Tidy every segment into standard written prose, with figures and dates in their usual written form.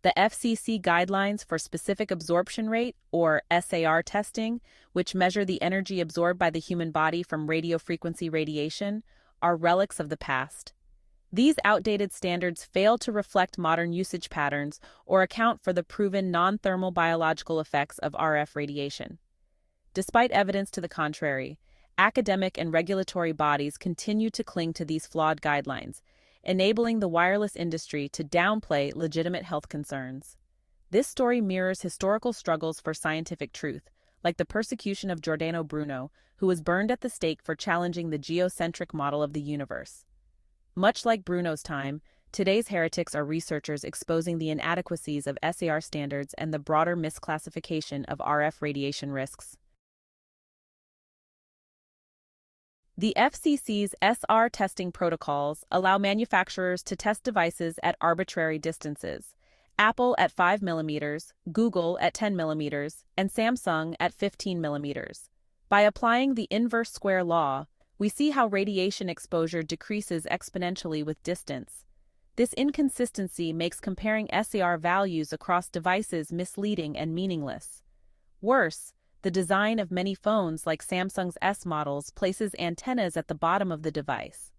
The FCC Guidelines for Specific Absorption Rate, or SAR Testing, which measure the energy absorbed by the human body from radiofrequency radiation, are relics of the past. These outdated standards fail to reflect modern usage patterns or account for the proven non-thermal biological effects of RF radiation. Despite evidence to the contrary, academic and regulatory bodies continue to cling to these flawed guidelines, enabling the wireless industry to downplay legitimate health concerns. This story mirrors historical struggles for scientific truth, like the persecution of Giordano Bruno, who was burned at the stake for challenging the geocentric model of the universe. Much like Bruno's time, today's heretics are researchers exposing the inadequacies of SAR standards and the broader misclassification of RF radiation risks. The FCC's SAR testing protocols allow manufacturers to test devices at arbitrary distances. Apple at 5 mm, Google at 10 mm, and Samsung at 15 mm. By applying the inverse square law, we see how radiation exposure decreases exponentially with distance. This inconsistency makes comparing SAR values across devices misleading and meaningless. Worse, the design of many phones like Samsung's S models places antennas at the bottom of the device.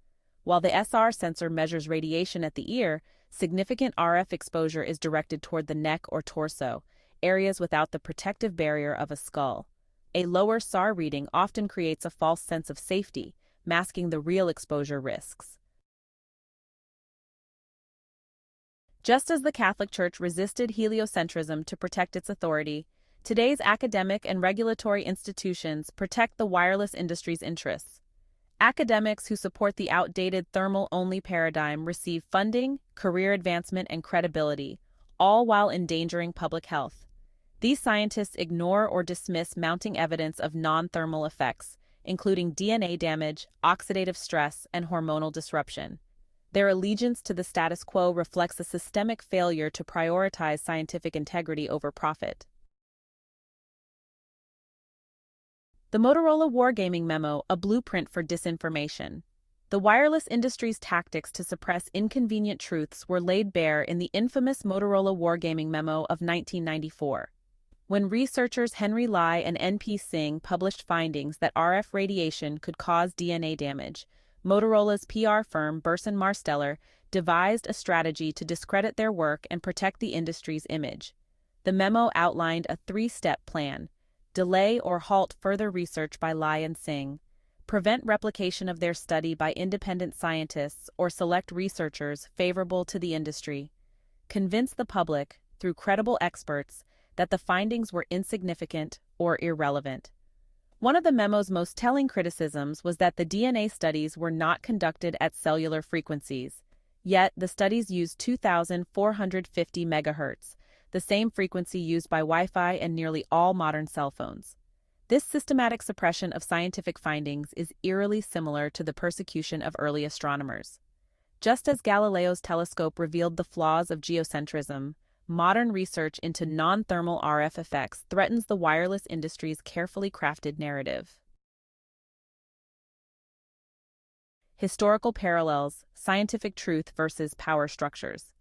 While the SAR sensor measures radiation at the ear, significant RF exposure is directed toward the neck or torso, areas without the protective barrier of a skull. A lower SAR reading often creates a false sense of safety, masking the real exposure risks. Just as the Catholic Church resisted heliocentrism to protect its authority, today's academic and regulatory institutions protect the wireless industry's interests. Academics who support the outdated thermal-only paradigm receive funding, career advancement, and credibility, all while endangering public health. These scientists ignore or dismiss mounting evidence of non-thermal effects, including DNA damage, oxidative stress, and hormonal disruption. Their allegiance to the status quo reflects a systemic failure to prioritize scientific integrity over profit. The Motorola Wargaming memo, a blueprint for disinformation. The wireless industry's tactics to suppress inconvenient truths were laid bare in the infamous Motorola Wargaming memo of 1994. When researchers Henry Lai and N.P. Singh published findings that RF radiation could cause DNA damage, Motorola's PR firm Burson Marsteller devised a strategy to discredit their work and protect the industry's image. The memo outlined a three-step plan: delay or halt further research by Lai and Singh, prevent replication of their study by independent scientists or select researchers favorable to the industry, convince the public, through credible experts, that the findings were insignificant or irrelevant. One of the memo's most telling criticisms was that the DNA studies were not conducted at cellular frequencies, yet the studies used 2,450 MHz, the same frequency used by Wi-Fi and nearly all modern cell phones. This systematic suppression of scientific findings is eerily similar to the persecution of early astronomers. Just as Galileo's telescope revealed the flaws of geocentrism, modern research into non-thermal RF effects threatens the wireless industry's carefully crafted narrative. Historical parallels, scientific truth versus power structures.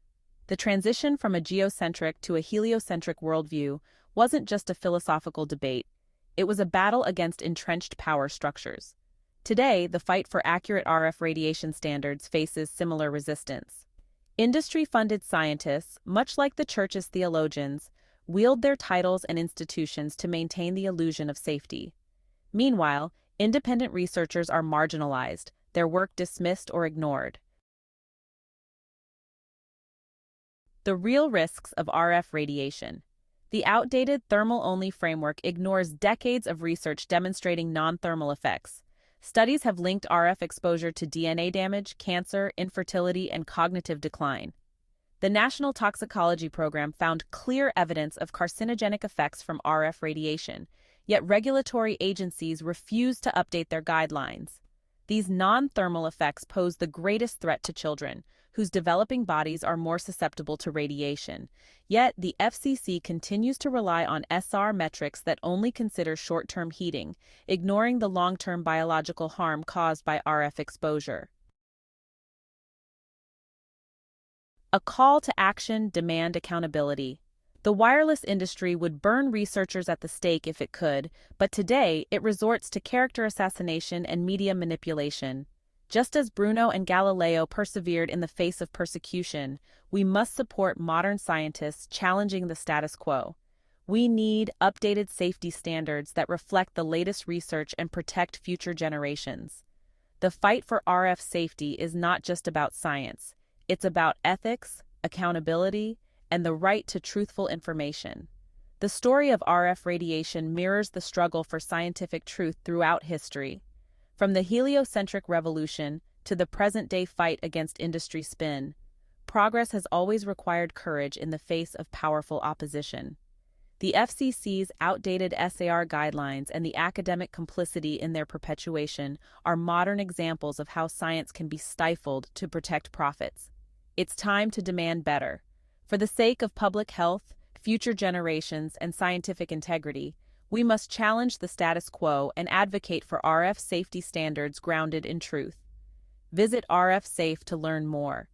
The transition from a geocentric to a heliocentric worldview wasn't just a philosophical debate, it was a battle against entrenched power structures. Today, the fight for accurate RF radiation standards faces similar resistance. Industry-funded scientists, much like the Church's theologians, wield their titles and institutions to maintain the illusion of safety. Meanwhile, independent researchers are marginalized, their work dismissed or ignored. The real risks of RF radiation. The outdated thermal-only framework ignores decades of research demonstrating non-thermal effects. Studies have linked RF exposure to DNA damage, cancer, infertility, and cognitive decline. The National Toxicology Program found clear evidence of carcinogenic effects from RF radiation, yet regulatory agencies refuse to update their guidelines. These non-thermal effects pose the greatest threat to children, whose developing bodies are more susceptible to radiation. Yet, the FCC continues to rely on SAR metrics that only consider short-term heating, ignoring the long-term biological harm caused by RF exposure. A call to action, demand accountability. The wireless industry would burn researchers at the stake if it could, but today it resorts to character assassination and media manipulation. Just as Bruno and Galileo persevered in the face of persecution, we must support modern scientists challenging the status quo. We need updated safety standards that reflect the latest research and protect future generations. The fight for RF safety is not just about science. It's about ethics, accountability, and the right to truthful information. The story of RF radiation mirrors the struggle for scientific truth throughout history. From the heliocentric revolution to the present-day fight against industry spin, progress has always required courage in the face of powerful opposition. The FCC's outdated SAR guidelines and the academic complicity in their perpetuation are modern examples of how science can be stifled to protect profits. It's time to demand better. For the sake of public health, future generations, and scientific integrity, we must challenge the status quo and advocate for RF safety standards grounded in truth. Visit RF Safe to learn more.